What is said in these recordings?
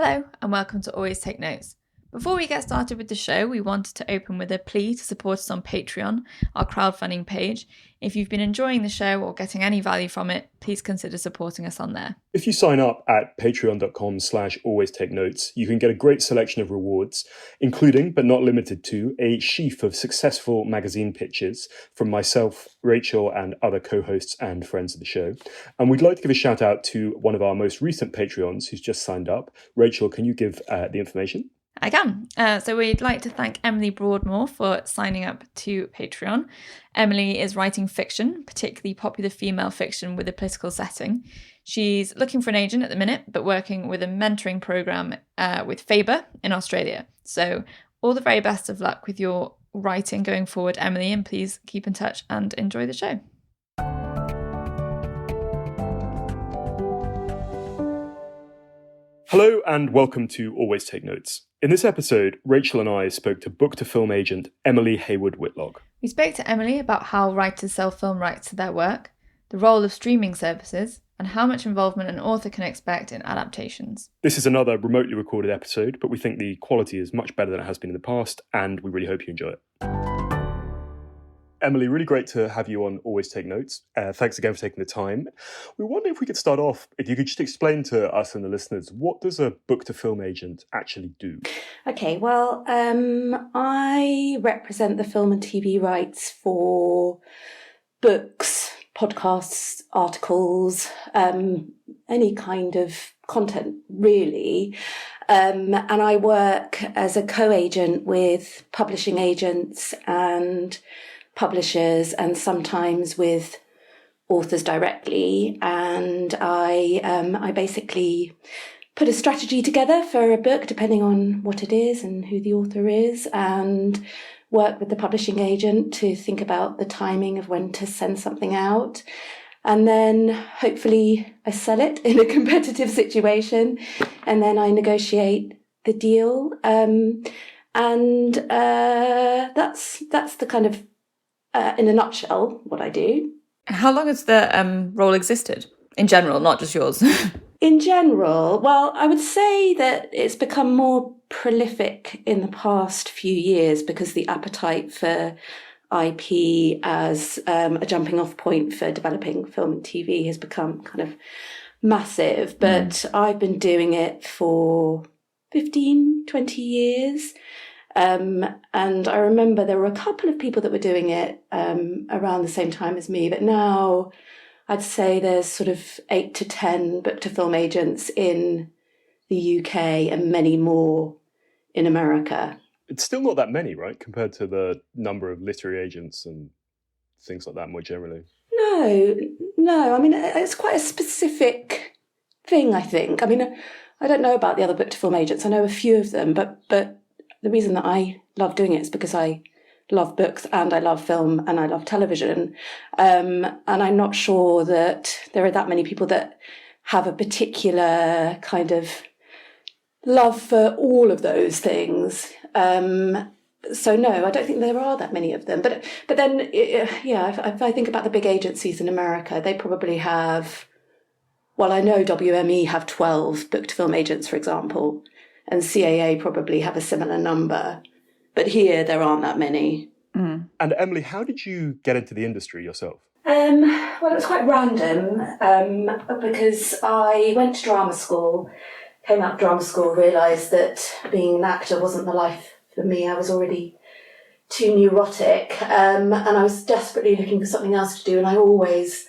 Hello and welcome to Always Take Notes. Before we get started with the show, we wanted to open with a plea to support us on Patreon, our crowdfunding page. If you've been enjoying the show or getting any value from it, please consider supporting us on there. If you sign up at patreon.com/alwaystakenotes, you can get a great selection of rewards, including, but not limited to, a sheaf of successful magazine pitches from myself, Rachel, and other co-hosts and friends of the show. And we'd like to give a shout out to one of our most recent Patreons who's just signed up. Rachel, can you give the information? I can. So we'd like to thank Emily Broadmoor for signing up to Patreon. Emily is writing fiction, particularly popular female fiction with a political setting. She's looking for an agent at the minute, but working with a mentoring program with Faber in Australia. So all the very best of luck with your writing going forward, Emily, and please keep in touch and enjoy the show. Hello and welcome to Always Take Notes. In this episode, Rachel and I spoke to book-to-film agent Emily Hayward-Whitlock. We spoke to Emily about how writers sell film rights to their work, the role of streaming services, and how much involvement an author can expect in adaptations. This is another remotely recorded episode, but we think the quality is much better than it has been in the past, and we really hope you enjoy it. Emily, really great to have you on Always Take Notes. Thanks again for taking the time. We wonder if we could start off, if you could just explain to us and the listeners, what does a book-to-film agent actually do? Okay, well, I represent the film and TV rights for books, podcasts, articles, any kind of content, really. And I work as a co-agent with publishing agents and publishers and sometimes with authors directly, and I basically put a strategy together for a book depending on what it is and who the author is, and work with the publishing agent to think about the timing of when to send something out, and then hopefully I sell it in a competitive situation, and then I negotiate the deal, and that's the kind of in a nutshell, what I do. How long has the role existed? In general, not just yours. In general, well, I would say that it's become more prolific in the past few years because the appetite for IP as a jumping off point for developing film and TV has become kind of massive. But I've been doing it for 15, 20 years. And I remember there were a couple of people that were doing it around the same time as me, but now I'd say there's sort of 8 to 10 book-to-film agents in the UK and many more in America. It's still not that many, right, compared to the number of literary agents and things like that more generally? No. I mean, it's quite a specific thing, I think. I mean, I don't know about the other book-to-film agents. I know a few of them, but the reason that I love doing it is because I love books and I love film and I love television. And I'm not sure that there are that many people that have a particular kind of love for all of those things. So no, I don't think there are that many of them. But then, yeah, if I think about the big agencies in America, they probably have, well, I know WME have 12 book-to-film agents, for example, and CAA probably have a similar number. But here, there aren't that many. And Emily, how did you get into the industry yourself? Well, it was quite random because I went to drama school, came out of drama school, realised that being an actor wasn't the life for me. I was already too neurotic, and I was desperately looking for something else to do, and I always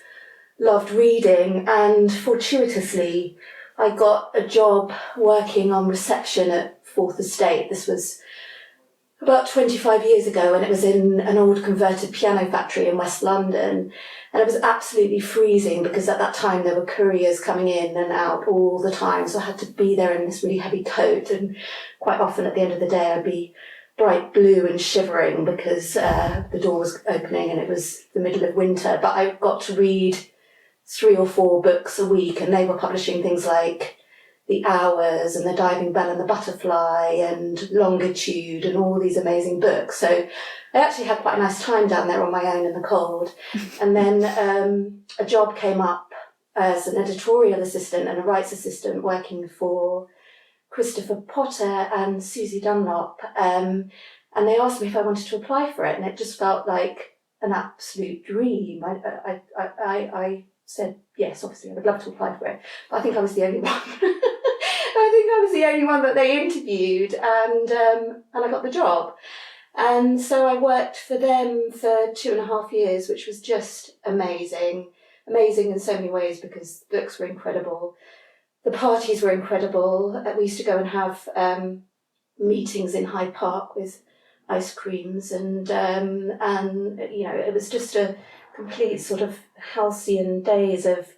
loved reading, and fortuitously I got a job working on reception at Fourth Estate. This was about 25 years ago, and it was in an old converted piano factory in West London. And it was absolutely freezing because at that time there were couriers coming in and out all the time. So I had to be there in this really heavy coat. And quite often at the end of the day, I'd be bright blue and shivering because the door was opening and it was the middle of winter. But I got to read 3 or 4 books a week, and they were publishing things like The Hours and The Diving Bell and the Butterfly and Longitude and all these amazing books. So I actually had quite a nice time down there on my own in the cold. And then a job came up as an editorial assistant and a rights assistant working for Christopher Potter and Susie Dunlop, and they asked me if I wanted to apply for it, and it just felt like an absolute dream. I said yes, obviously I would love to apply for it, but I think I was the only one. I think I was the only one that they interviewed, and I got the job. And so I worked for them for 2.5 years, which was just amazing. Amazing in so many ways, because the books were incredible. The parties were incredible. We used to go and have meetings in Hyde Park with ice creams, and it was just a complete sort of halcyon days of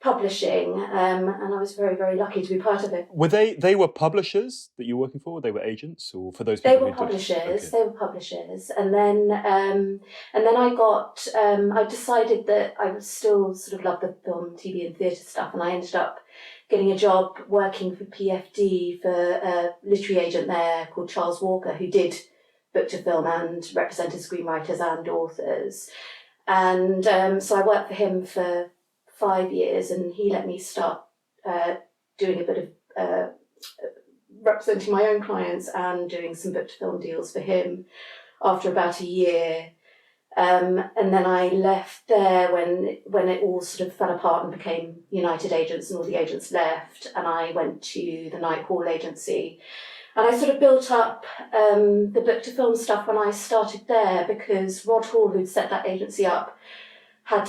publishing, and I was very, very lucky to be part of it. Were they were publishers that you were working for? Or they were agents, or for those They people were who publishers. Okay. They were publishers, and then I got. I decided that I would still sort of love the film, TV, and theatre stuff, and I ended up getting a job working for PFD for a literary agent there called Charles Walker, who did book to film and represented screenwriters and authors, and so I worked for him for 5 years, and he let me start doing a bit of representing my own clients and doing some book to film deals for him after about a year. And then I left there when it all sort of fell apart and became United Agents, and all the agents left, and I went to the Knight Hall agency. And I sort of built up the book to film stuff when I started there, because Rod Hall, who'd set that agency up, had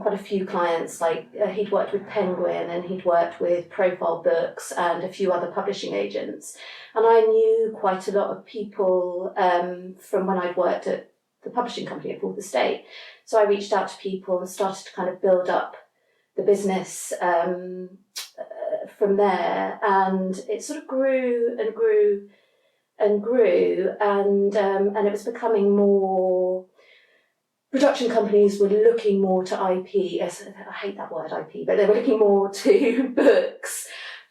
quite a few clients. Like he'd worked with Penguin, and he'd worked with Profile Books and a few other publishing agents. And I knew quite a lot of people from when I'd worked at the publishing company at Fourth Estate. So I reached out to people and started to kind of build up the business from there. And it sort of grew and grew and grew, and it was becoming more. Production companies were looking more to IP. I hate that word IP, but they were looking more to books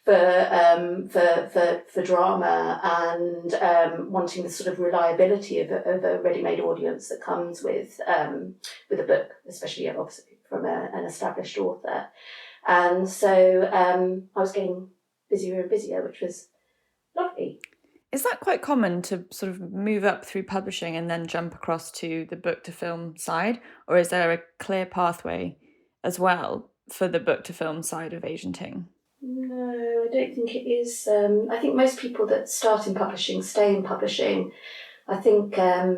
for drama, and wanting the sort of reliability of a ready-made audience that comes with a book, especially obviously from an established author. And so I was getting busier and busier, which was lovely. Is that quite common to sort of move up through publishing and then jump across to the book to film side? Or is there a clear pathway as well for the book to film side of agenting? No, I don't think it is. I think most people that start in publishing stay in publishing. I think I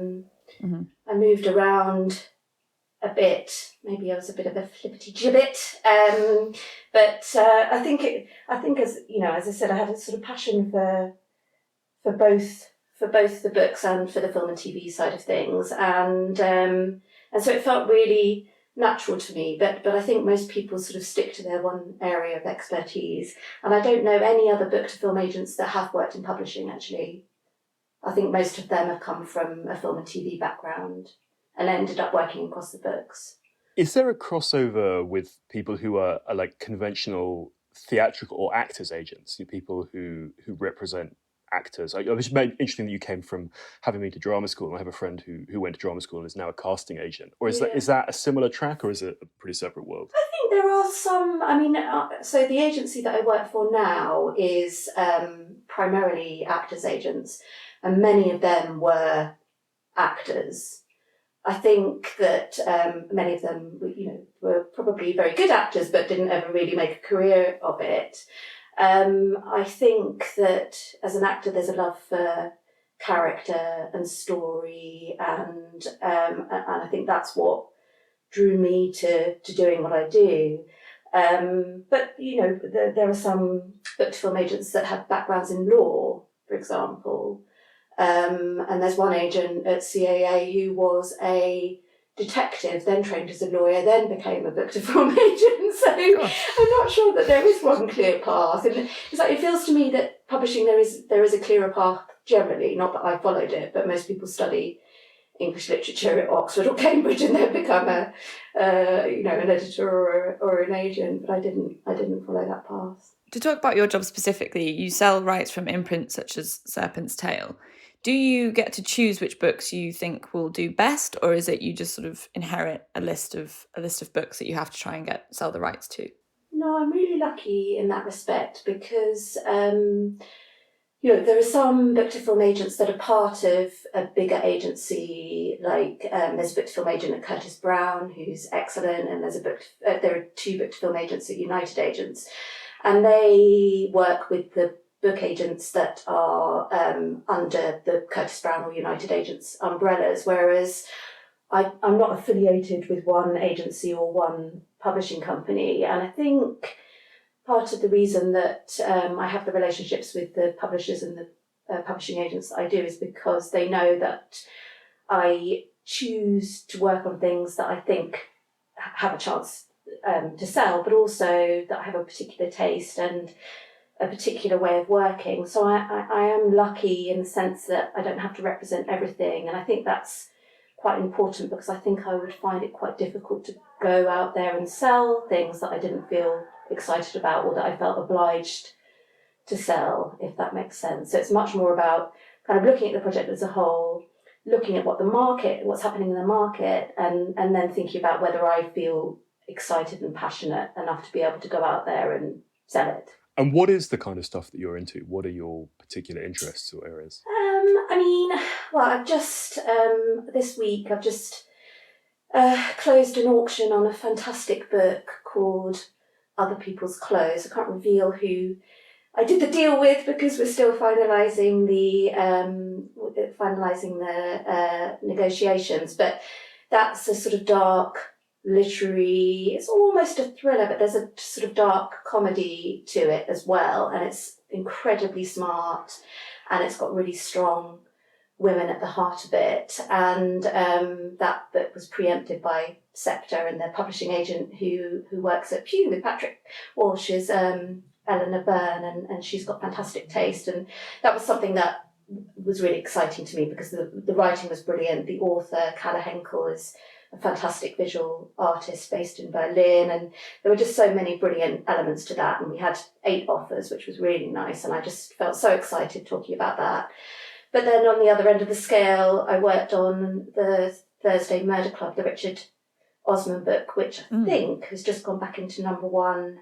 moved around a bit. Maybe I was a bit of a flippity gibbet, but I think as I said, I had a sort of passion for both the books and for the film and TV side of things, and so it felt really natural to me. But I think most people sort of stick to their one area of expertise, and I don't know any other book to film agents that have worked in publishing. Actually, I think most of them have come from a film and TV background and ended up working across the books. Is there a crossover with people who are like conventional theatrical or actors agents, people who represent actors? It was interesting that you came from having been to drama school, and I have a friend who went to drama school and is now a casting agent. Or is that a similar track, or is it a pretty separate world? I think there are some. I mean, so the agency that I work for now is primarily actors agents, and many of them were actors. I think that many of them, were probably very good actors, but didn't ever really make a career of it. I think that as an actor, there's a love for character and story, and I think that's what drew me to doing what I do. But there are some book to film agents that have backgrounds in law, for example. And there's one agent at CAA who was a detective, then trained as a lawyer, then became a book to film agent. So I'm not sure that there is one clear path. And it's like, it feels to me that publishing there is a clearer path generally. Not that I followed it, but most people study English literature at Oxford or Cambridge and then become an editor or an agent. But I didn't follow that path. To talk about your job specifically, you sell rights from imprints such as Serpent's Tail. Do you get to choose which books you think will do best, or is it you just sort of inherit a list of books that you have to try and sell the rights to? No, I'm really lucky in that respect, because there are some book to film agents that are part of a bigger agency, like there's a book to film agent at Curtis Brown, who's excellent, and there are two book to film agents at United Agents, and they work with the book agents that are under the Curtis Brown or United Agents umbrellas, whereas I'm not affiliated with one agency or one publishing company, and I think part of the reason that I have the relationships with the publishers and the publishing agents that I do is because they know that I choose to work on things that I think have a chance to sell, but also that I have a particular taste and a particular way of working. So I am lucky in the sense that I don't have to represent everything, and I think that's quite important, because I think I would find it quite difficult to go out there and sell things that I didn't feel excited about or that I felt obliged to sell, if that makes sense. So it's much more about kind of looking at the project as a whole, looking at what's happening in the market, and then thinking about whether I feel excited and passionate enough to be able to go out there and sell it. And what is the kind of stuff that you're into? What are your particular interests or areas? I've just, this week, I've just closed an auction on a fantastic book called Other People's Clothes. I can't reveal who I did the deal with because we're still finalising the negotiations, but that's a sort of dark literary, it's almost a thriller, but there's a sort of dark comedy to it as well, and it's incredibly smart, and it's got really strong women at the heart of it. And that book was preempted by Sceptre and their publishing agent who works at Pew with Patrick Walsh, is Eleanor Byrne, and she's got fantastic taste. And that was something that was really exciting to me because the writing was brilliant. The author, Kalle Henkel, is a fantastic visual artist based in Berlin, and there were just so many brilliant elements to that. And we had 8 offers, which was really nice, and I just felt so excited talking about that. But then on the other end of the scale, I worked on the Thursday Murder Club, the Richard Osman book, which I think has just gone back into #1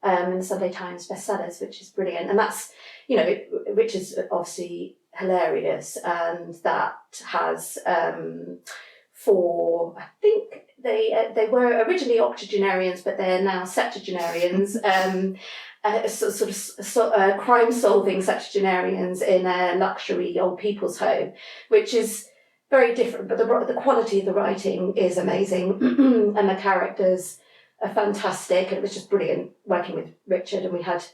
in the Sunday Times bestsellers, which is brilliant. And that's, Richard's obviously hilarious, and that has 4, I think they were originally octogenarians, but they're now septuagenarians. Crime-solving septuagenarians in a luxury old people's home, which is very different, but the quality of the writing is amazing and the characters are fantastic, and it was just brilliant working with Richard. And we had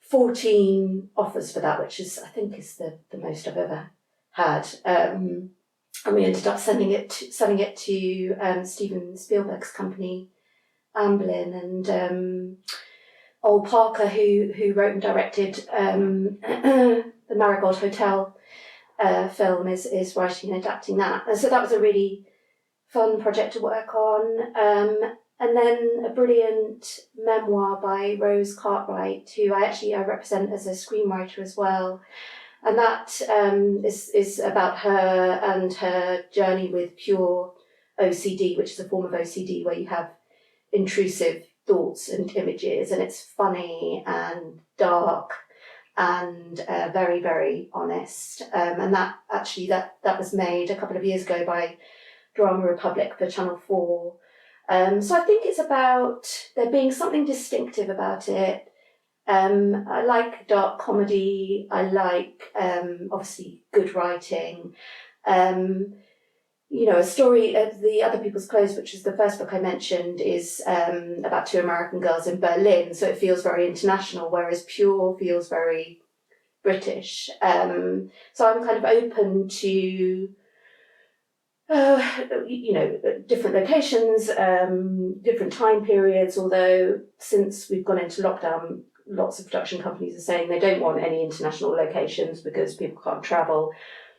14 offers for that, which I think is the most I've ever had. And we ended up selling it to Steven Spielberg's company, Amblin, and Ol Parker, who wrote and directed the Marigold Hotel film, is writing and adapting that. And so that was a really fun project to work on. And then a brilliant memoir by Rose Cartwright, who I represent as a screenwriter as well. And that is about her and her journey with pure OCD, which is a form of OCD where you have intrusive thoughts and images, and it's funny and dark and very, very honest. And that was made a couple of years ago by Drama Republic for Channel 4. So I think it's about there being something distinctive about it. I like dark comedy. I like obviously good writing. A story of The Other People's Clothes, which is the first book I mentioned, is about 2 American girls in Berlin, so it feels very international, whereas Pure feels very British. So I'm kind of open to different locations, different time periods, although since we've gone into lockdown, lots of production companies are saying they don't want any international locations because people can't travel.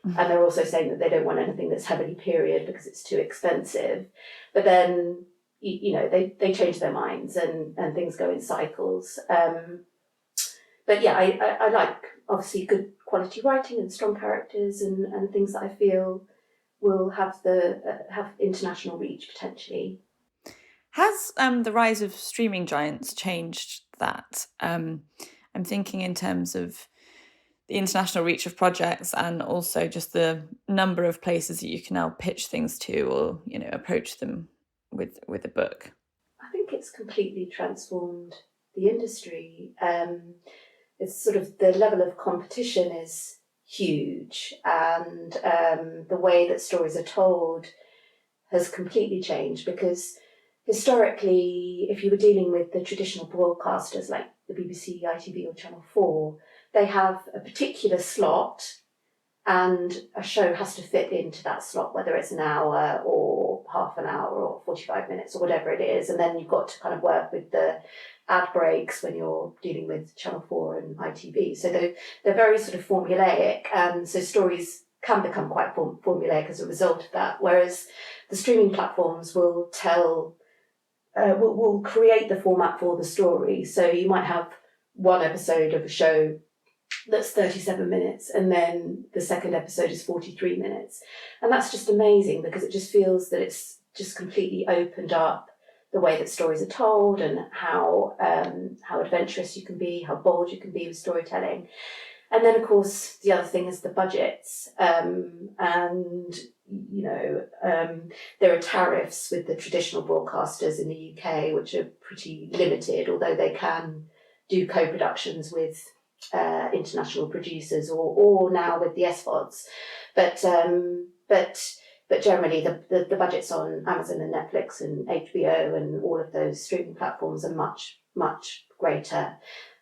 And they're also saying that they don't want anything that's heavily period because it's too expensive. But then, they change their minds and things go in cycles. But yeah, I like obviously good quality writing and strong characters and things that I feel will have have international reach potentially. Has the rise of streaming giants changed that? I'm thinking in terms of the international reach of projects, and also just the number of places that you can now pitch things to, or approach them with a book? I think it's completely transformed the industry. It's sort of, the level of competition is huge, and the way that stories are told has completely changed, because historically, if you were dealing with the traditional broadcasters like the BBC, ITV or Channel 4, they have a particular slot and a show has to fit into that slot, whether it's an hour or half an hour or 45 minutes or whatever it is. And then you've got to kind of work with the ad breaks when you're dealing with Channel 4 and ITV. So they're very sort of formulaic, and so stories can become quite formulaic as a result of that. Whereas the streaming platforms will will create the format for the story. So you might have one episode of a show that's 37 minutes, and then the second episode is 43 minutes. And that's just amazing, because it just feels that it's just completely opened up the way that stories are told, and how adventurous you can be, how bold you can be with storytelling. And then, of course, the other thing is the budgets. There are tariffs with the traditional broadcasters in the UK, which are pretty limited, although they can do co-productions with international producers, or now with the SVODs. But generally, the budgets on Amazon and Netflix and HBO and all of those streaming platforms are much, much greater.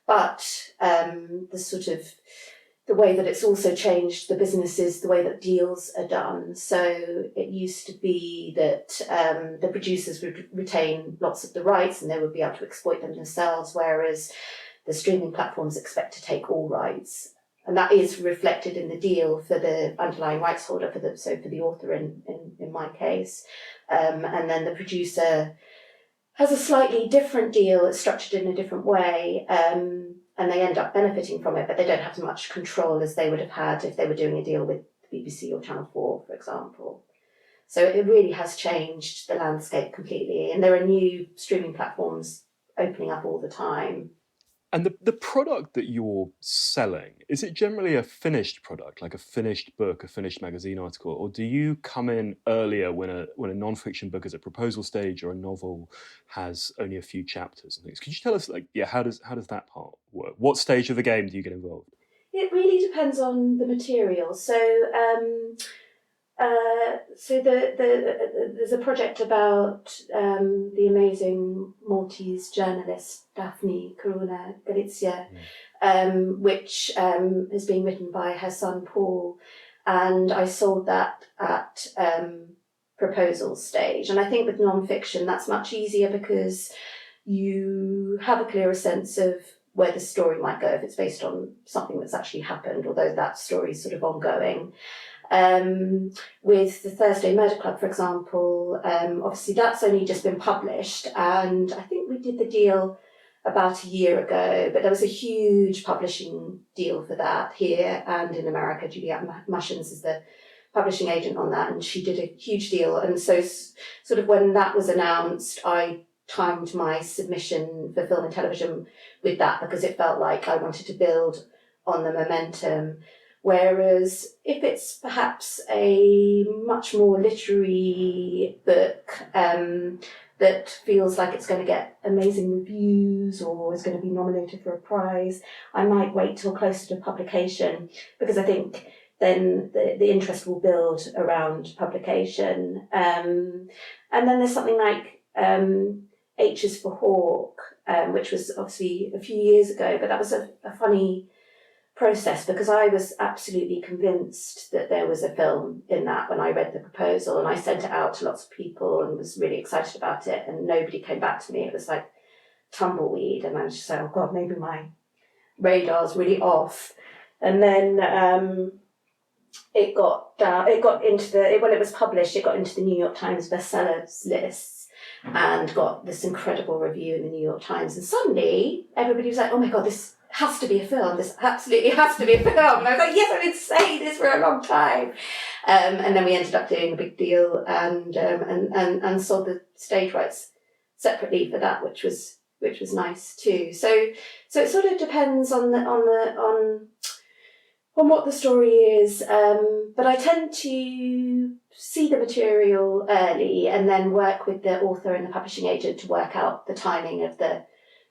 But the way that it's also changed the business is the way that deals are done. So it used to be that the producers would retain lots of the rights and they would be able to exploit them themselves, whereas the streaming platforms expect to take all rights. And that is reflected in the deal for the underlying rights holder, for the author in my case. And then the producer has a slightly different deal. It's structured in a different way, and they end up benefiting from it, but they don't have as much control as they would have had if they were doing a deal with the BBC or Channel 4, for example. So it really has changed the landscape completely, and there are new streaming platforms opening up all the time. And the product that you're selling, is it generally a finished product, like a finished book, a finished magazine article, or do you come in earlier when a non-fiction book is at proposal stage, or a novel has only a few chapters and things? Could you tell us, how does that part work? What stage of the game do you get involved? It really depends on the material. So there's a project about the amazing Maltese journalist Daphne Caruana Galizia, which is being written by her son Paul, and I sold that at proposal stage. And I think with non-fiction that's much easier, because you have a clearer sense of where the story might go if it's based on something that's actually happened, although that story is sort of ongoing. With the Thursday Murder Club, for example, obviously that's only just been published, and I think we did the deal about a year ago, but there was a huge publishing deal for that here and in America. Juliette Mushins is the publishing agent on that, and she did a huge deal. And so sort of when that was announced, I timed my submission for film and television with that, because it felt like I wanted to build on the momentum. Whereas if it's perhaps a much more literary book that feels like it's going to get amazing reviews or is going to be nominated for a prize, I might wait till closer to publication, because I think then the interest will build around publication. And then there's something like H is for Hawk, which was obviously a few years ago, but that was a funny process, because I was absolutely convinced that there was a film in that when I read the proposal, and I sent it out to lots of people and was really excited about it, and nobody came back to me. It was like tumbleweed, and I was just like, oh God, maybe my radar's really off. And then it got into when it was published, it got into the New York Times bestsellers lists and got this incredible review in the New York Times, and suddenly everybody was like, oh my God, this has to be a film. This absolutely has to be a film. And I was like, yes, I've been saying this for a long time. And then we ended up doing a big deal and sold the stage rights separately for that, which was nice too. So it sort of depends on on what the story is, but I tend to see the material early and then work with the author and the publishing agent to work out the timing of the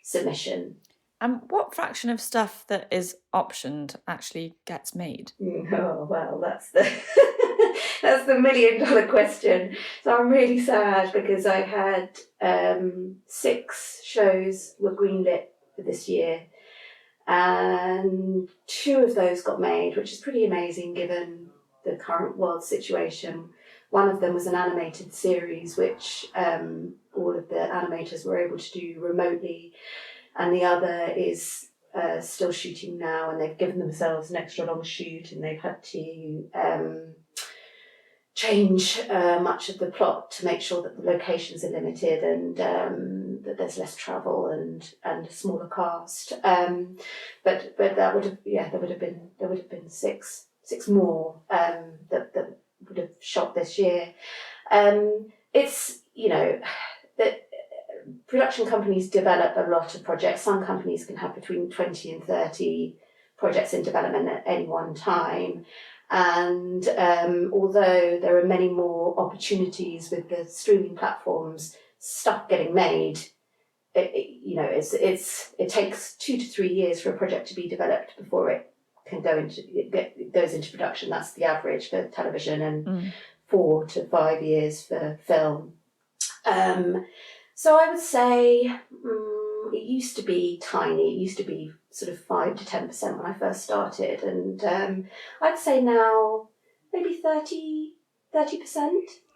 submission. And what fraction of stuff that is optioned actually gets made? Oh, well, that's the that's the $1 million question. So I'm really sad because I had 6 shows were greenlit for this year, and 2 of those got made, which is pretty amazing given the current world situation. One of them was an animated series, which all of the animators were able to do remotely, and the other is still shooting now, and they've given themselves an extra long shoot, and they've had to change much of the plot to make sure that the locations are limited and that there's less travel and a smaller cast. But that would have there would have been six more that would have shot this year. It's that production companies develop a lot of projects. Some companies can have between 20 and 30 projects in development at any one time. And although there are many more opportunities with the streaming platforms, stuff getting made, it takes 2 to 3 years for a project to be developed before it can goes into production. That's the average for television, and 4 to 5 years for film. So I would say it used to be tiny. It used to be sort of 5 to 10% when I first started, and I'd say now maybe 30%.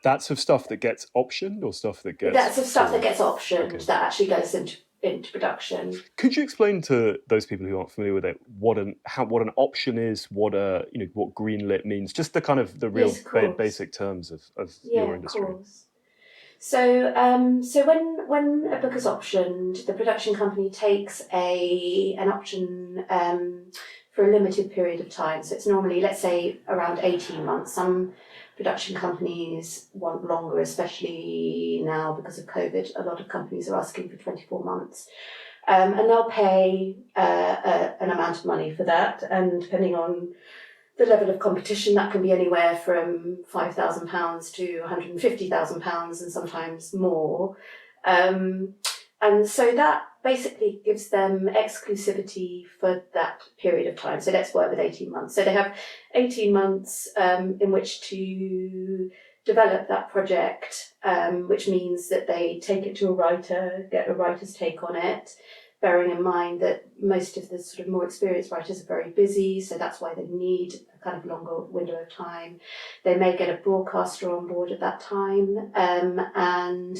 That's of stuff that gets optioned, or stuff that gets... That's of stuff that gets optioned, that actually goes into production. Could you explain to those people who aren't familiar with it what an option is, what greenlit means, just the kind of the real basic terms of your industry? Of course. So when a book is optioned, the production company takes an option for a limited period of time. So it's normally, let's say, around 18 months. Some production companies want longer, especially now because of COVID. A lot of companies are asking for 24 months. And they'll pay an amount of money for that. And depending on the level of competition, that can be anywhere from £5,000 to £150,000 and sometimes more. And so that basically gives them exclusivity for that period of time. So let's work with 18 months. So they have 18 months in which to develop that project, which means that they take it to a writer, get a writer's take on it, bearing in mind that most of the sort of more experienced writers are very busy, so that's why they need a kind of longer window of time. They may get a broadcaster on board at that time, and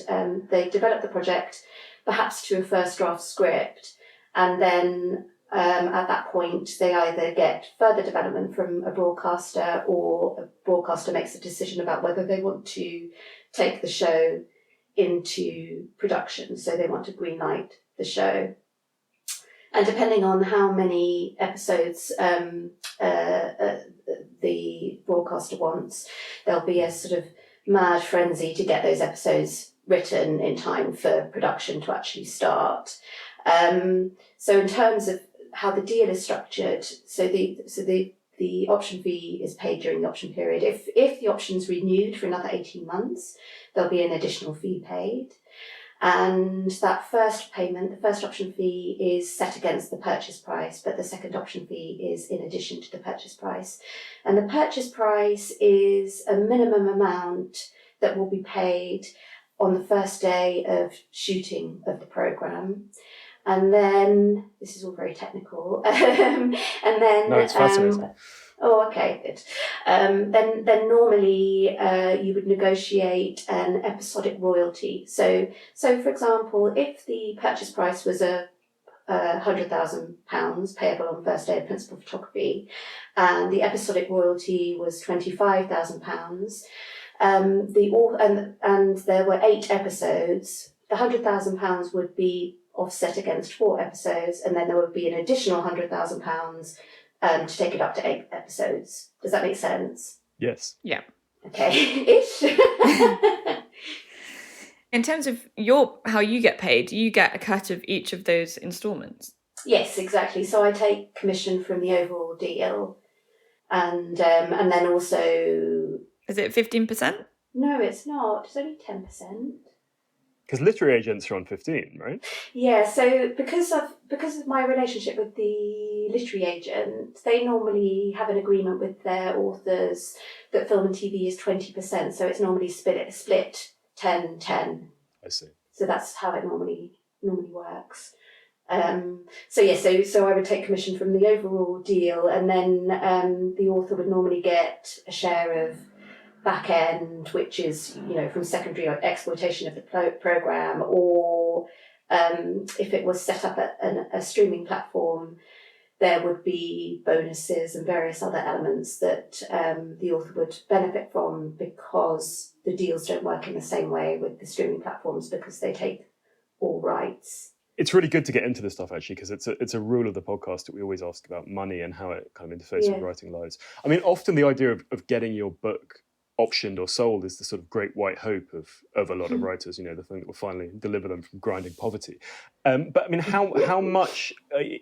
they develop the project perhaps to a first draft script, and then at that point they either get further development from a broadcaster, or a broadcaster makes a decision about whether they want to take the show into production, so they want to greenlight the show. And depending on how many episodes the broadcaster wants, there'll be a sort of mad frenzy to get those episodes written in time for production to actually start. So in terms of how the deal is structured, so the option fee is paid during the option period. If the option's renewed for another 18 months, there'll be an additional fee paid. And that first payment, the first option fee, is set against the purchase price, but the second option fee is in addition to the purchase price. And the purchase price is a minimum amount that will be paid on the first day of shooting of the programme. And then, this is all very technical, and then... No, it's fascinating. Okay, good. Then normally you would negotiate an episodic royalty. So for example, if the purchase price was £100,000 payable on the first day of principal photography, and the episodic royalty was £25,000, and there were 8 episodes, the £100,000 would be offset against 4 episodes, and then there would be an additional £100,000 to take it up to 8 episodes. Does that make sense? Yes. Yeah. Okay. Ish. In terms of how you get paid, you get a cut of each of those instalments. Yes, exactly. So I take commission from the overall deal. and then also... Is it 15%? No, it's not. It's only 10%. Because literary agents are on 15, right? Yeah, so because of my relationship with the literary agent, they normally have an agreement with their authors that film and TV is 20%, so it's normally split 10-10. I see. So that's how it normally works. So I would take commission from the overall deal, and then the author would normally get a share of back end, which is, from secondary exploitation of the program, or if it was set up at a streaming platform, there would be bonuses and various other elements that the author would benefit from, because the deals don't work in the same way with the streaming platforms, because they take all rights. It's really good to get into this stuff, actually, because it's a rule of the podcast that we always ask about money and how it kind of interfaces with writing lives. I mean, often the idea of getting your book optioned or sold is the sort of great white hope of a lot of writers, the thing that will finally deliver them from grinding poverty. But I mean, how much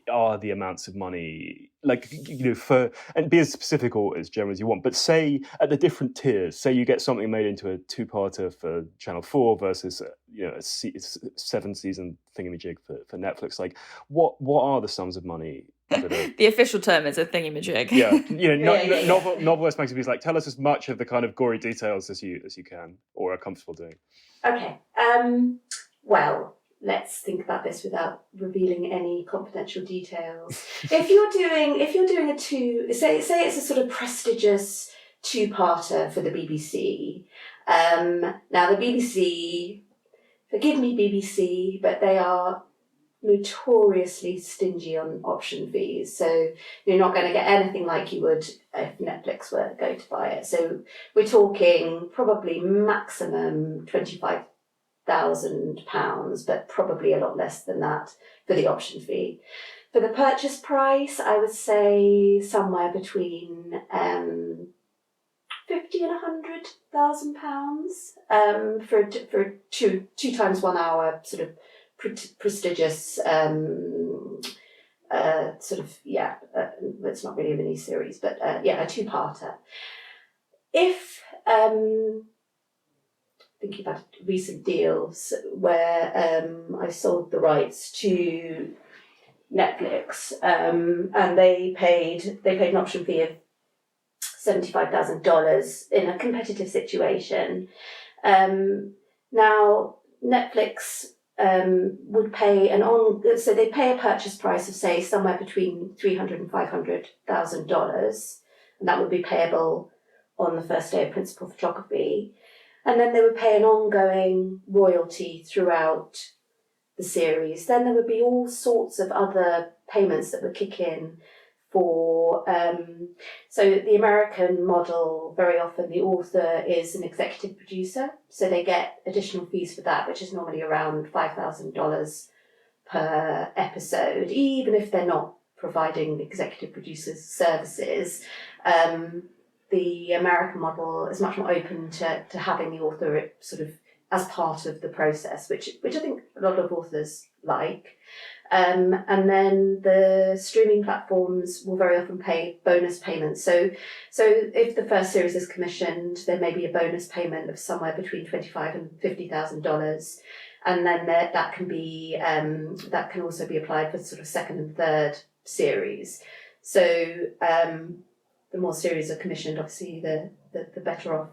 are the amounts of money, like, for, and be as specific or as general as you want, but say at the different tiers, say you get something made into a 2-parter for Channel 4 versus a 7-season thingamajig for Netflix. Like, what are the sums of money? The official term is a thingamajig. Yeah, Novelist magazine is like, tell us as much of the kind of gory details as you can or are comfortable doing. Okay. Well, let's think about this without revealing any confidential details. If you're doing a say it's a sort of prestigious 2-parter for the BBC. Now the BBC, forgive me BBC, but they are notoriously stingy on option fees, so you're not going to get anything like you would if Netflix were going to buy it. So we're talking probably maximum £25,000, but probably a lot less than that for the option fee. For the purchase price, I would say somewhere between £50,000 and £100,000 for 2 times 1 hour sort of prestigious it's not really a mini series, but a 2-parter. If thinking about recent deals where I sold the rights to Netflix, and they paid an option fee of $75,000 in a competitive situation. Now Netflix would pay so they pay a purchase price of, say, somewhere between $300,000 and $500,000, and that would be payable on the first day of principal photography, and then they would pay an ongoing royalty throughout the series. Then there would be all sorts of other payments that would kick in for so the American model, very often the author is an executive producer, so they get additional fees for that, which is normally around $5,000 per episode, even if they're not providing executive producers services. The American model is much more open to having the author sort of as part of the process, which I think a lot of authors like. And then the streaming platforms will very often pay bonus payments. So if the first series is commissioned, there may be a bonus payment of somewhere between $25,000 and $50,000, and then that can also be applied for sort of second and third series. So the more series are commissioned, obviously the better off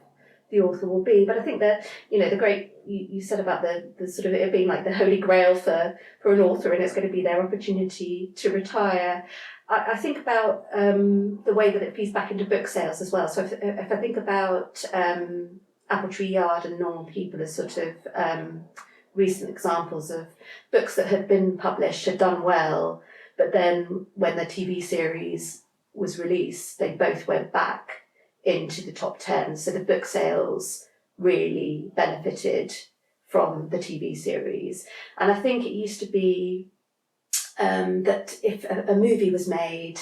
the author will be. But I think that, the great, you said about the sort of it being like the holy grail for an author, and it's going to be their opportunity to retire. I think about the way that it feeds back into book sales as well. So if I think about Apple Tree Yard and Normal People as sort of recent examples of books that had been published, had done well, but then when the TV series was released, they both went back into the top 10. So the book sales really benefited from the TV series. And I think it used to be that if a movie was made,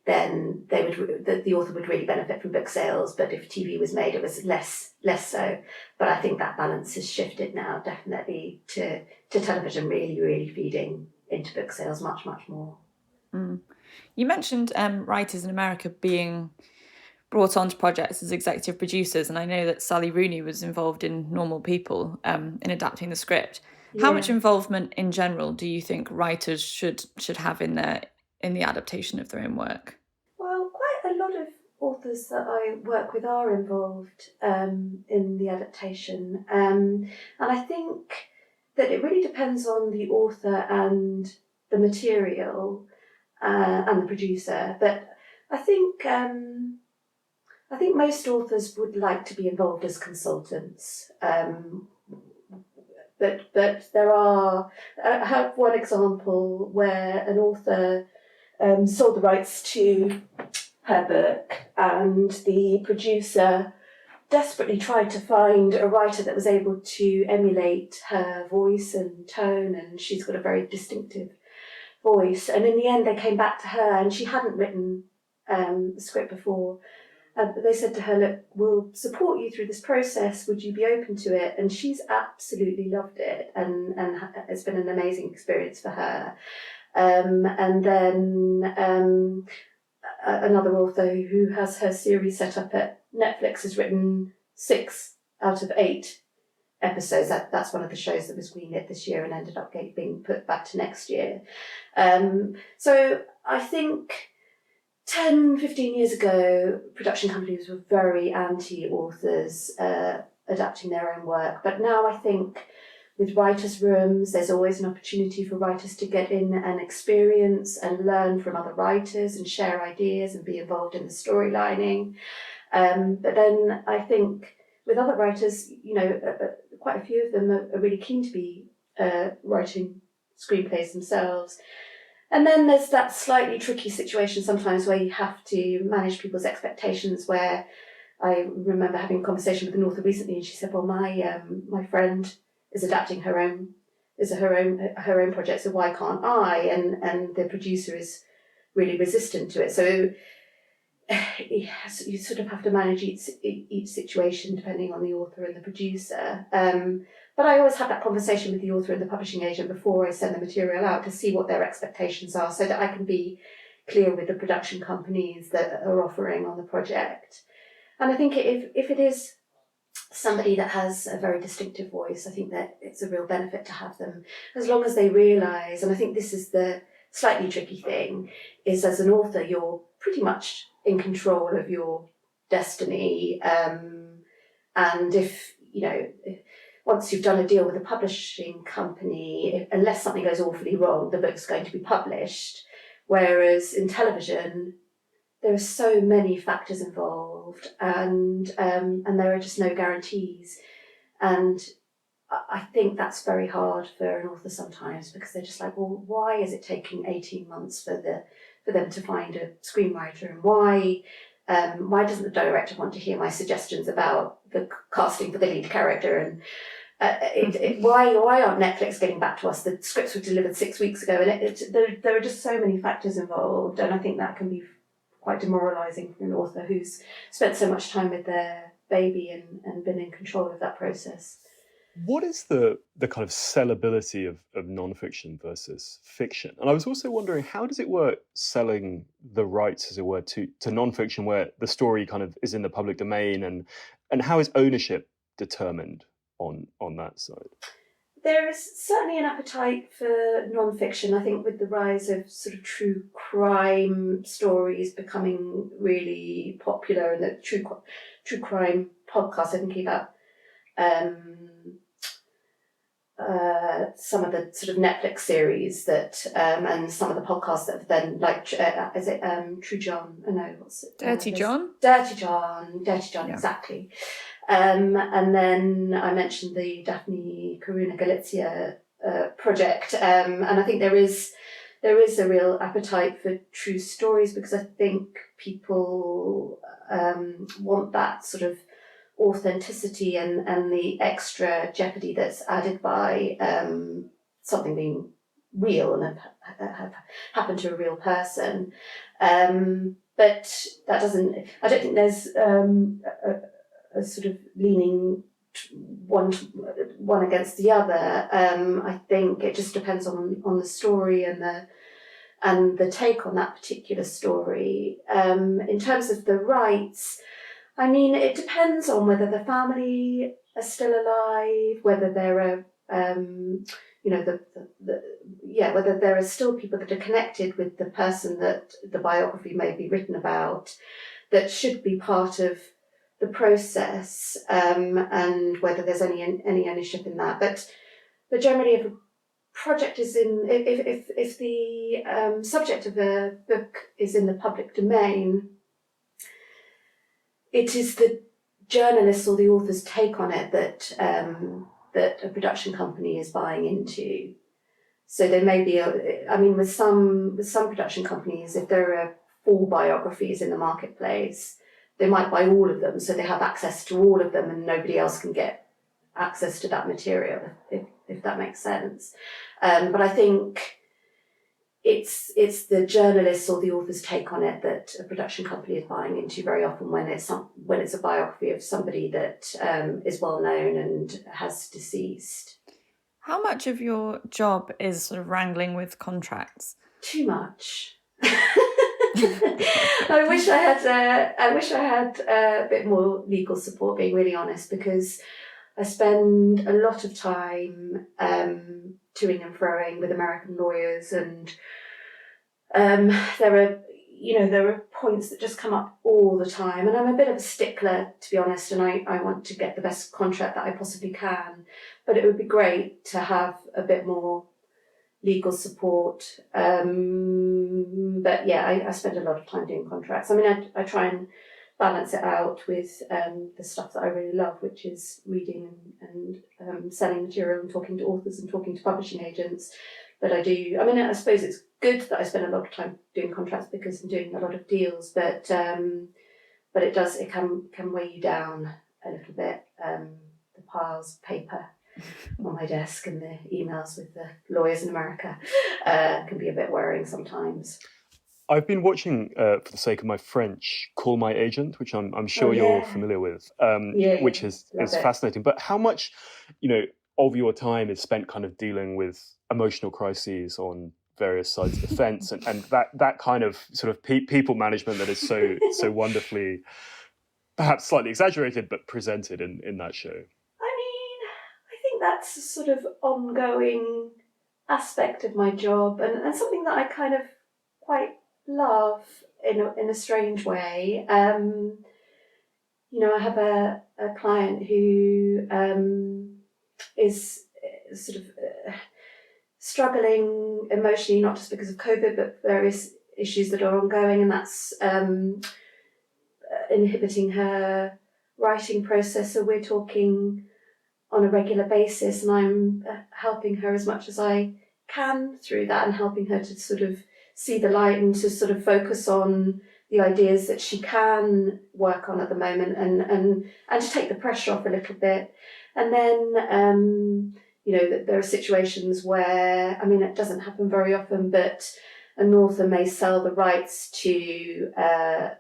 then the author would really benefit from book sales. But if TV was made, it was less so. But I think that balance has shifted now, definitely, to television really, really feeding into book sales much, much more. You mentioned writers in America being brought onto projects as executive producers, and I know that Sally Rooney was involved in Normal People in adapting the script. How much involvement in general do you think writers should have in the adaptation of their own work? Well, quite a lot of authors that I work with are involved in the adaptation, and I think that it really depends on the author and the material and the producer. But I think most authors would like to be involved as consultants. But there are. I have one example where an author sold the rights to her book, and the producer desperately tried to find a writer that was able to emulate her voice and tone, and she's got a very distinctive voice. And in the end, they came back to her, and she hadn't written the script before. But they said to her, look, we'll support you through this process. Would you be open to it? And she's absolutely loved it, and it's been an amazing experience for her. And then another author who has her series set up at Netflix has written 6 out of 8 episodes. That's one of the shows that was greenlit this year and ended up being put back to next year. So I think 10, 15 years ago, production companies were very anti-authors adapting their own work. But now I think with writers' rooms, there's always an opportunity for writers to get in and experience and learn from other writers and share ideas and be involved in the storylining. But then I think with other writers, quite a few of them are really keen to be writing screenplays themselves. And then there's that slightly tricky situation sometimes where you have to manage people's expectations, where I remember having a conversation with an author recently, and she said, well, my friend is adapting her own project, so why can't I? And the producer is really resistant to it. So you sort of have to manage each situation depending on the author and the producer. But I always have that conversation with the author and the publishing agent before I send the material out to see what their expectations are, so that I can be clear with the production companies that are offering on the project. And I think if it is somebody that has a very distinctive voice, I think that it's a real benefit to have them, as long as they realise, and I think this is the slightly tricky thing, is as an author you're pretty much in control of your destiny, and if once you've done a deal with a publishing company, unless something goes awfully wrong, the book's going to be published. Whereas in television, there are so many factors involved, and there are just no guarantees. And I think that's very hard for an author sometimes, because they're just like, well, why is it taking 18 months for them to find a screenwriter, and why doesn't the director want to hear my suggestions about the casting for the lead character, and why aren't Netflix getting back to us? The scripts were delivered 6 weeks ago, and there are just so many factors involved, and I think that can be quite demoralising for an author who's spent so much time with their baby and been in control of that process. What is the kind of sellability of non-fiction versus fiction? And I was also wondering, how does it work selling the rights, as it were, to non-fiction, where the story kind of is in the public domain, and how is ownership determined on that side? There is certainly an appetite for non-fiction. I think with the rise of sort of true crime stories becoming really popular, and the true crime podcasts, I'm thinking about some of the sort of Netflix series that and some of the podcasts that have then, like, is it True John? Oh no, what's it? Dirty John? Dirty John, yeah. Exactly. And then I mentioned the Daphne Caruana Galizia project, and I think there is a real appetite for true stories, because I think people want that sort of authenticity and the extra jeopardy that's added by something being real and have happened to a real person. But that doesn't. I don't think there's a sort of leaning one against the other. I think it just depends on the story and and the take on that particular story. In terms of the rights, I mean, it depends on whether the family are still alive, whether there are, whether there are still people that are connected with the person that the biography may be written about, that should be part of the process, and whether there's any ownership in that. But generally, if a project is if the subject of a book is in the public domain, it is the journalist or the author's take on it that a production company is buying into. So there may be, with some production companies, if there are 4 biographies in the marketplace, they might buy all of them, so they have access to all of them, and nobody else can get access to that material, if that makes sense. But I think it's the journalist or the author's take on it that a production company is buying into very often when it's a biography of somebody that is well known and has deceased. How much of your job is sort of wrangling with contracts? Too much. I wish I had a bit more legal support, being really honest, because I spend a lot of time toing and froing with American lawyers, and there are points that just come up all the time, and I'm a bit of a stickler, to be honest, and I want to get the best contract that I possibly can, but it would be great to have a bit more legal support. But yeah, I spend a lot of time doing contracts. I mean, I try and balance it out with the stuff that I really love, which is reading and selling material and talking to authors and talking to publishing agents. But I suppose it's good that I spend a lot of time doing contracts because I'm doing a lot of deals, but it can weigh you down a little bit. The piles of paper on my desk and the emails with the lawyers in America can be a bit worrying sometimes. I've been watching, for the sake of my French, Call My Agent, which I'm sure you're familiar with, which is fascinating. But how much, of your time is spent kind of dealing with emotional crises on various sides of the fence, and that kind of sort of people management that is so wonderfully, perhaps slightly exaggerated, but presented in that show? I think that's a sort of ongoing aspect of my job, and something that I kind of quite love in a strange way. I have a client who is sort of struggling emotionally, not just because of COVID, but various issues that are ongoing, and that's inhibiting her writing process. So we're talking on a regular basis, and I'm helping her as much as I can through that, and helping her to sort of see the light and to sort of focus on the ideas that she can work on at the moment, and to take the pressure off a little bit. And then, there are situations where, it doesn't happen very often, but an author may sell the rights to a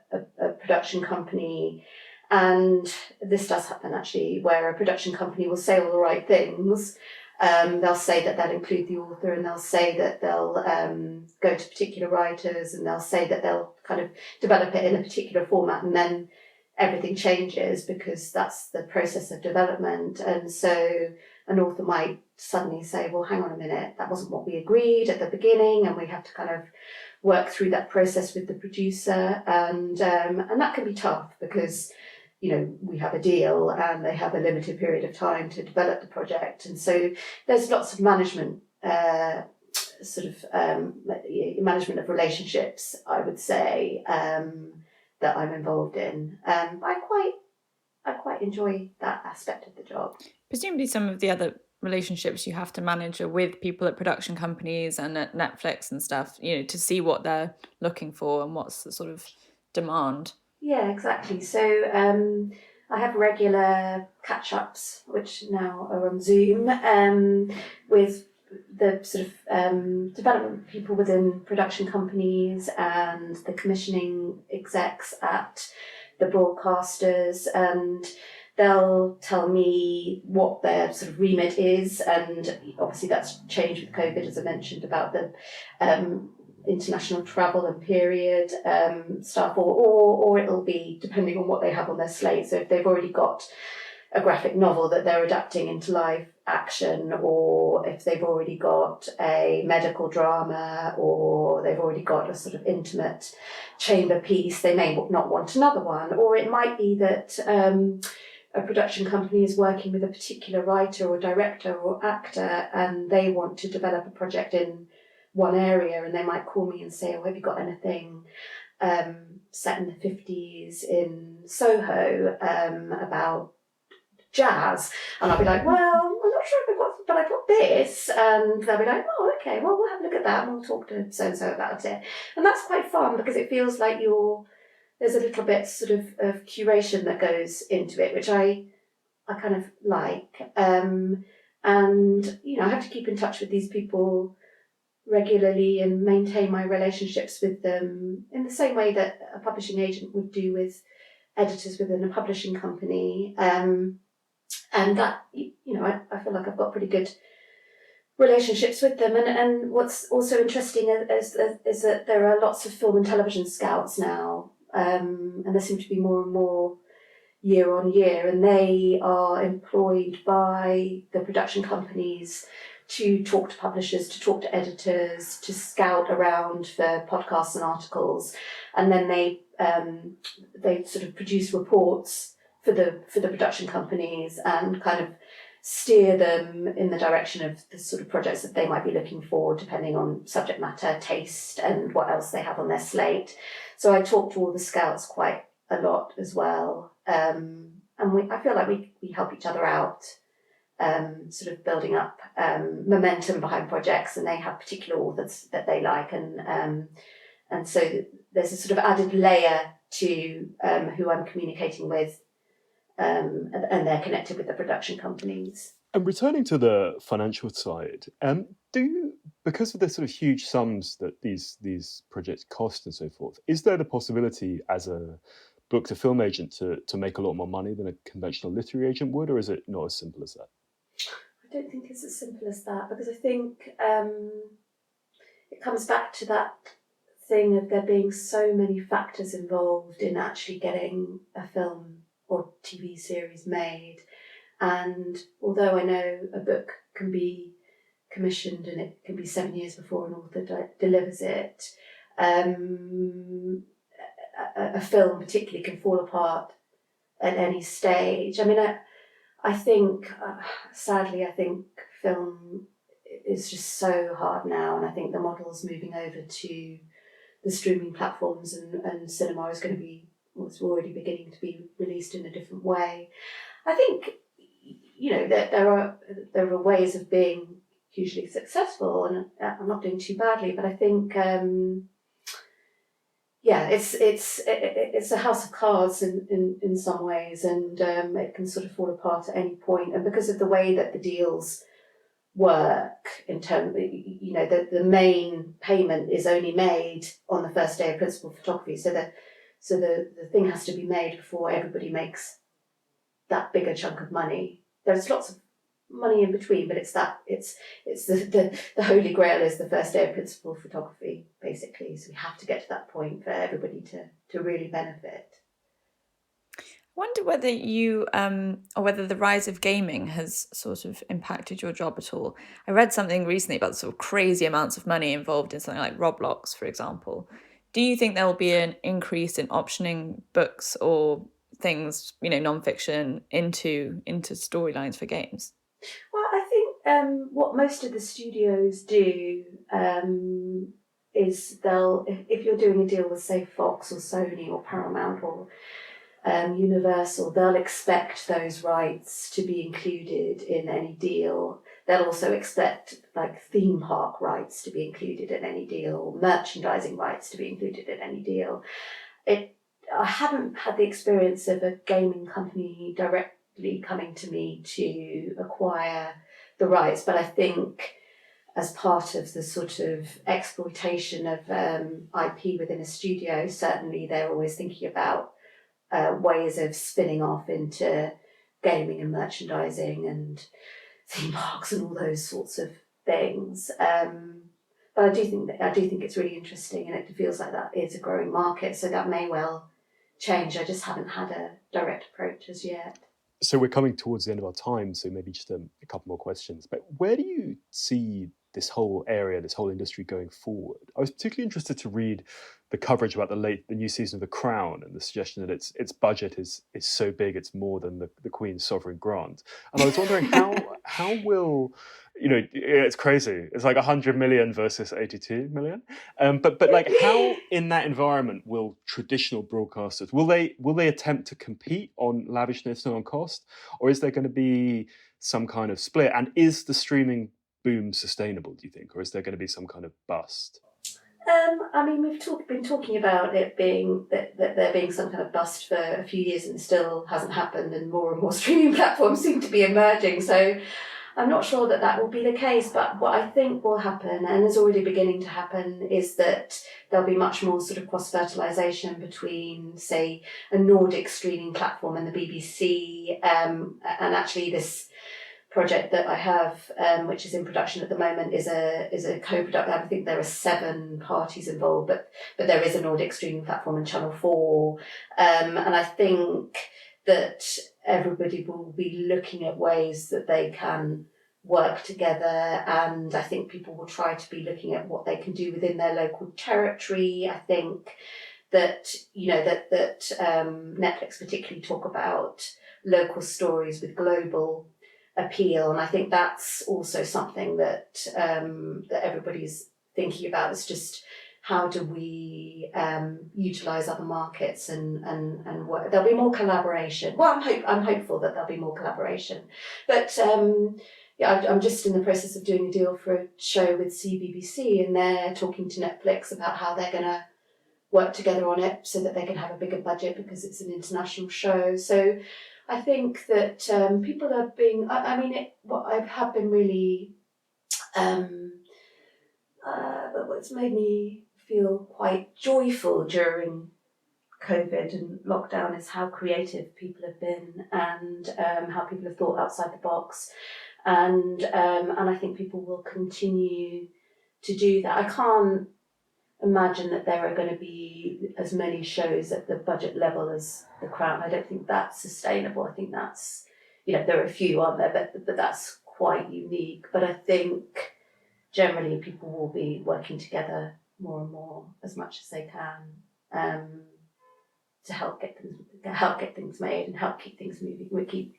production company. And this does happen actually, where a production company will say all the right things. They'll say that they'll include the author, and they'll say that they'll go to particular writers, and they'll say that they'll kind of develop it in a particular format, and then everything changes because that's the process of development. And so an author might suddenly say, well, hang on a minute, that wasn't what we agreed at the beginning, and we have to kind of work through that process with the producer, and that can be tough because we have a deal and they have a limited period of time to develop the project. And so there's lots of management, management of relationships, I would say, that I'm involved in. I quite enjoy that aspect of the job. Presumably some of the other relationships you have to manage are with people at production companies and at Netflix and stuff, to see what they're looking for and what's the sort of demand. Yeah, exactly. So I have regular catch-ups, which now are on Zoom, with the sort of development people within production companies and the commissioning execs at the broadcasters, and they'll tell me what their sort of remit is, and obviously that's changed with COVID, as I mentioned, about the international travel and period stuff, or it'll be depending on what they have on their slate. So if they've already got a graphic novel that they're adapting into live action, or if they've already got a medical drama, or they've already got a sort of intimate chamber piece, they may not want another one. Or it might be that a production company is working with a particular writer or director or actor, and they want to develop a project in one area, and they might call me and say, "Oh, have you got anything set in the 50s in Soho about jazz?" And I'll be like, "Well, I'm not sure if I've got, but I've got this." And they'll be like, "Oh, okay, well, we'll have a look at that and we'll talk to so-and-so about it." And that's quite fun because it feels like there's a little bit sort of curation that goes into it, which I kind of like. And, I have to keep in touch with these people regularly and maintain my relationships with them in the same way that a publishing agent would do with editors within a publishing company. And that, I feel like I've got pretty good relationships with them. And what's also interesting is that there are lots of film and television scouts now, and there seem to be more and more year on year, and they are employed by the production companies to talk to publishers, to talk to editors, to scout around for podcasts and articles, and then they sort of produce reports for the production companies and kind of steer them in the direction of the sort of projects that they might be looking for, depending on subject matter, taste, and what else they have on their slate. So I talk to all the scouts quite a lot as well, and I feel like we help each other out. Sort of building up momentum behind projects, and they have particular authors that they like, and so there's a sort of added layer to who I'm communicating with, and they're connected with the production companies. And returning to the financial side, because of the sort of huge sums that these projects cost and so forth, is there the possibility as a book to film agent to make a lot more money than a conventional literary agent would, or is it not as simple as that? I don't think it's as simple as that, because I think it comes back to that thing of there being so many factors involved in actually getting a film or TV series made. And although I know a book can be commissioned and it can be 7 years before an author delivers it, a film particularly can fall apart at any stage. I mean, I think, sadly, I think film is just so hard now, and I think the model's moving over to the streaming platforms, and cinema is going to be, it's already beginning to be released in a different way. I think, that there are ways of being hugely successful, and I'm not doing too badly, but I think, it's a house of cards in some ways, and it can sort of fall apart at any point. And because of the way that the deals work, in terms, the main payment is only made on the first day of principal photography, so the thing has to be made before everybody makes that bigger chunk of money. There's lots of money in between, but it's the holy grail is the first day of principal photography, basically. So we have to get to that point for everybody to really benefit. I wonder whether you or whether the rise of gaming has sort of impacted your job at all. I read something recently about the sort of crazy amounts of money involved in something like Roblox, for example. Do you think there will be an increase in optioning books or things, non-fiction into storylines for games? Well, I think what most of the studios do is if you're doing a deal with, say, Fox or Sony or Paramount or Universal, they'll expect those rights to be included in any deal. They'll also expect theme park rights to be included in any deal, merchandising rights to be included in any deal. I haven't had the experience of a gaming company directly coming to me to acquire the rights, but I think as part of the sort of exploitation of IP within a studio, certainly they're always thinking about ways of spinning off into gaming and merchandising and theme parks and all those sorts of things. But I do think it's really interesting, and it feels like that is a growing market. So that may well change. I just haven't had a direct approach as yet. So we're coming towards the end of our time, so maybe just a couple more questions. But where do you see this whole area, this whole industry going forward? I was particularly interested to read the coverage about the new season of The Crown and the suggestion that its budget is so big it's more than the Queen's sovereign grant. And I was wondering how will, it's crazy. It's like 100 million versus 82 million. But like, how in that environment will traditional broadcasters will they attempt to compete on lavishness and on cost, or is there going to be some kind of split? And is the streaming boom sustainable, do you think, or is there going to be some kind of bust? I mean, we've been talking about it being that there being some kind of bust for a few years, and it still hasn't happened, and more streaming platforms seem to be emerging. So I'm not sure that will be the case, but what I think will happen, and is already beginning to happen, is that there'll be much more sort of cross-fertilisation between, say, a Nordic streaming platform and the BBC, and actually this project that I have, which is in production at the moment, is a co-production. I think there are 7 parties involved, but there is a Nordic streaming platform in Channel 4, and I think that everybody will be looking at ways that they can work together, and I think people will try to be looking at what they can do within their local territory. I think that Netflix particularly talk about local stories with global appeal, and I think that's also something that everybody's thinking about. It's just how do we utilise other markets and work. There'll be more collaboration. Well, I'm hopeful that there'll be more collaboration, but I'm just in the process of doing a deal for a show with CBBC, and they're talking to Netflix about how they're going to work together on it so that they can have a bigger budget because it's an international show. So I think that people are being. I have been really. What's made me feel quite joyful during COVID and lockdown is how creative people have been, and how people have thought outside the box, and I think people will continue to do that. I can't imagine that there are going to be as many shows at the budget level as The Crown. I don't think that's sustainable. I think that's, there are a few, aren't there, but that's quite unique. But I think generally people will be working together more and more as much as they can, to help get things made and help keep things moving. Keep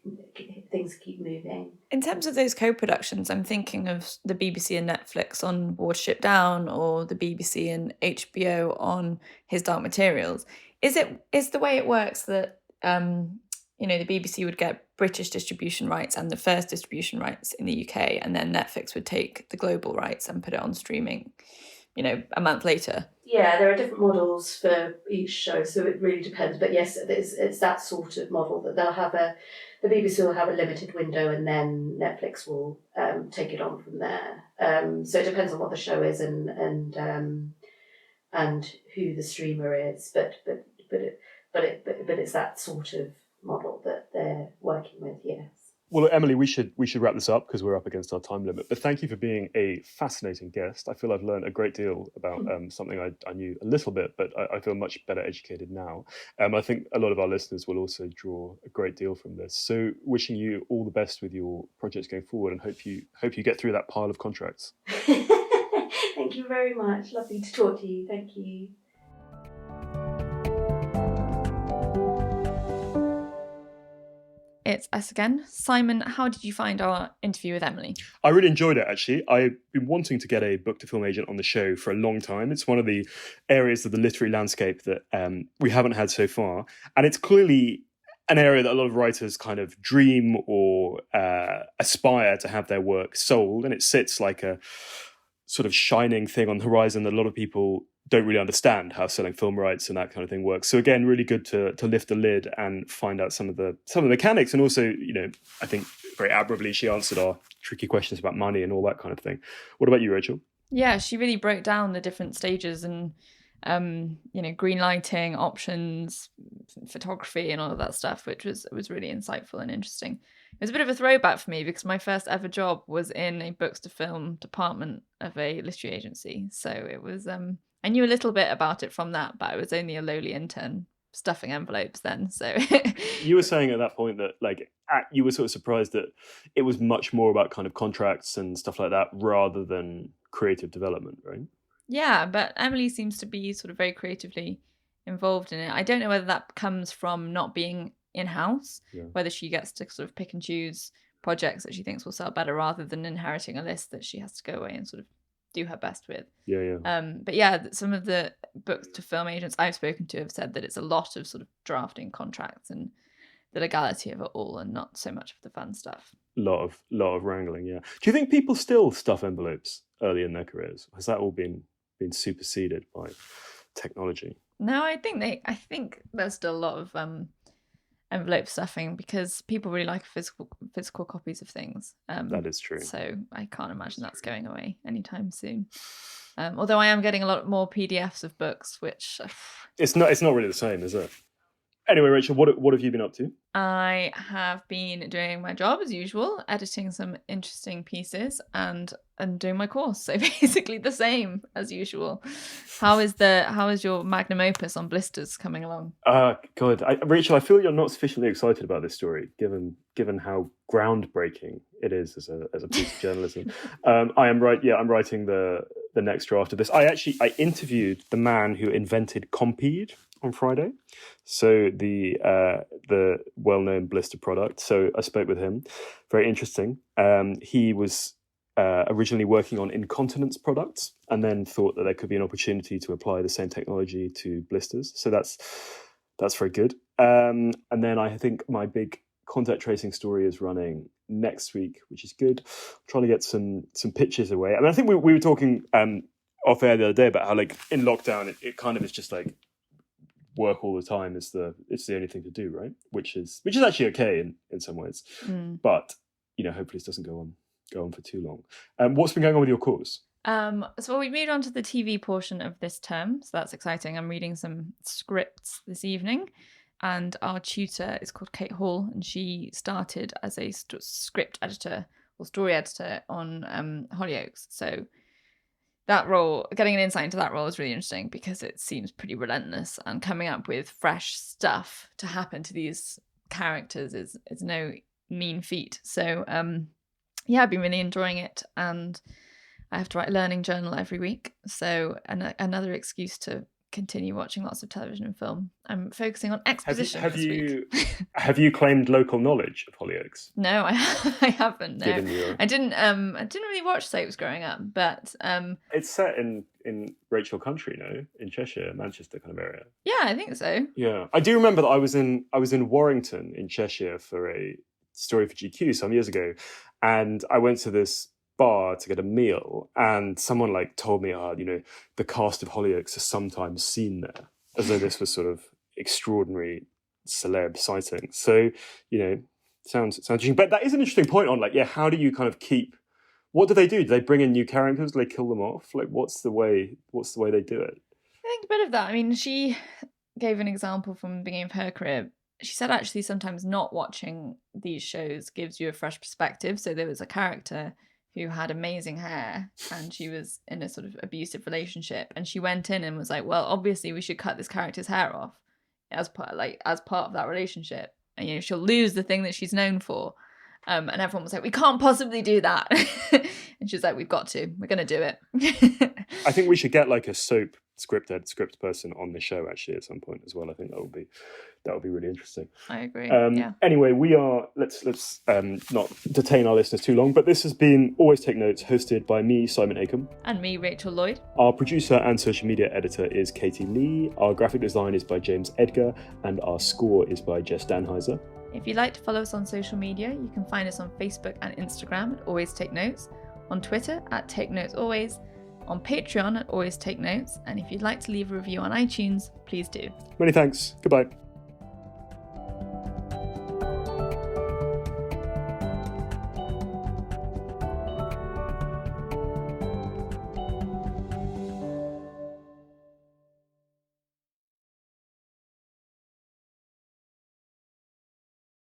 moving. In terms of those co-productions, I'm thinking of the BBC and Netflix on Watership Down, or the BBC and HBO on His Dark Materials. Is the way it works that the BBC would get British distribution rights and the first distribution rights in the UK, and then Netflix would take the global rights and put it on streaming, a month later? Yeah, there are different models for each show, so it really depends. But yes, it's that sort of model that the BBC will have a limited window, and then Netflix will take it on from there. So it depends on what the show is and who the streamer is. But it's that sort of model that they're working with. Yes. Well, Emily, we should wrap this up because we're up against our time limit. But thank you for being a fascinating guest. I feel I've learned a great deal about something I knew a little bit, but I feel much better educated now. I think a lot of our listeners will also draw a great deal from this. So wishing you all the best with your projects going forward, and hope you get through that pile of contracts. Thank you very much. Lovely to talk to you. Thank you. It's us again. Simon, how did you find our interview with Emily? I really enjoyed it, actually. I've been wanting to get a book-to-film agent on the show for a long time. It's one of the areas of the literary landscape that we haven't had so far. And it's clearly an area that a lot of writers kind of dream or aspire to have their work sold. And it sits like a sort of shining thing on the horizon that a lot of people don't really understand how selling film rights and that kind of thing works. So again, really good to lift the lid and find out some of the mechanics. And also, I think very admirably she answered our tricky questions about money and all that kind of thing. What about you, Rachel? Yeah, she really broke down the different stages and green lighting, options, photography and all of that stuff, which was really insightful and interesting. It was a bit of a throwback for me because my first ever job was in a books to film department of a literary agency. So it was, I knew a little bit about it from that, but I was only a lowly intern stuffing envelopes then. So you were saying at that point that like you were sort of surprised that it was much more about kind of contracts and stuff like that rather than creative development, right? Yeah, but Emily seems to be sort of very creatively involved in it. I don't know whether that comes from not being in-house, whether she gets to sort of pick and choose projects that she thinks will sell better rather than inheriting a list that she has to go away and sort of do her best with. But yeah, some of the books to film agents I've spoken to have said that it's a lot of sort of drafting contracts and the legality of it all and not so much of the fun stuff. Lot of wrangling. Do you think people still stuff envelopes early in their careers? Has that all been superseded by technology? No, I think there's still a lot of envelope stuffing because people really like physical copies of things. That is true. So I can't imagine that's going away anytime soon. Although I am getting a lot more PDFs of books, which it's not really the same, is it? Anyway, Rachel, what have you been up to? I have been doing my job as usual, editing some interesting pieces and doing my course. So basically the same as usual. How is your magnum opus on blisters coming along? God, Rachel, I feel you're not sufficiently excited about this story, given how groundbreaking it is as a piece of journalism. I'm writing the next draft of this. I interviewed the man who invented Compeed on Friday, so the well-known blister product. So I spoke with him. Very interesting. He was originally working on incontinence products and then thought that there could be an opportunity to apply the same technology to blisters. So that's very good. And then I think my big contact tracing story is running next week, which is good. I'm trying to get some pitches away. I mean, I think we were talking off air the other day about how like in lockdown it kind of is just like work all the time it's the only thing to do, right? Which is actually okay in some ways. But hopefully this doesn't go on for too long. What's been going on with your course? So we moved on to the TV portion of this term, so that's exciting. I'm reading some scripts this evening, and our tutor is called Kate Hall, and she started as a script editor or story editor on Hollyoaks. So that role, getting an insight into that role is really interesting because it seems pretty relentless, and coming up with fresh stuff to happen to these characters is no mean feat. So I've been really enjoying it, and I have to write a learning journal every week. So another excuse to continue watching lots of television and film. I'm focusing on exposition this week. Have you claimed local knowledge of Hollyoaks? No, I haven't. No. I didn't really watch soaps growing up, but it's set in Rachel Country, no? In Cheshire, Manchester kind of area. Yeah, I think so. Yeah. I do remember that I was in Warrington in Cheshire for a story for GQ some years ago, and I went to this bar to get a meal, and someone like told me, the cast of Hollyoaks are sometimes seen there, as though this was sort of extraordinary celeb sighting. So, sounds interesting. But that is an interesting point on how do you kind of keep? What do they do? Do they bring in new characters? Do they kill them off? Like, what's the way they do it? I think a bit of that. I mean, she gave an example from the beginning of her career. She said actually sometimes not watching these shows gives you a fresh perspective. So there was a character who had amazing hair and she was in a sort of abusive relationship, and she went in and was like, well, obviously we should cut this character's hair off as part of that relationship, and she'll lose the thing that she's known for, and everyone was like, we can't possibly do that. And she's like, we're going to do it. I think we should get like a soap script person on the show actually at some point as well. I think that would be really interesting. I agree. Anyway, let's not detain our listeners too long, but this has been Always Take Notes, hosted by me, Simon Acombe. And me, Rachel Lloyd. Our producer and social media editor is Katie Lee. Our graphic design is by James Edgar, and our score is by Jess Danheiser. If you'd like to follow us on social media, you can find us on Facebook and Instagram at Always Take Notes, on Twitter at Take Notes Always, on Patreon at Always Take Notes, and if you'd like to leave a review on iTunes, please do. Many thanks. Goodbye.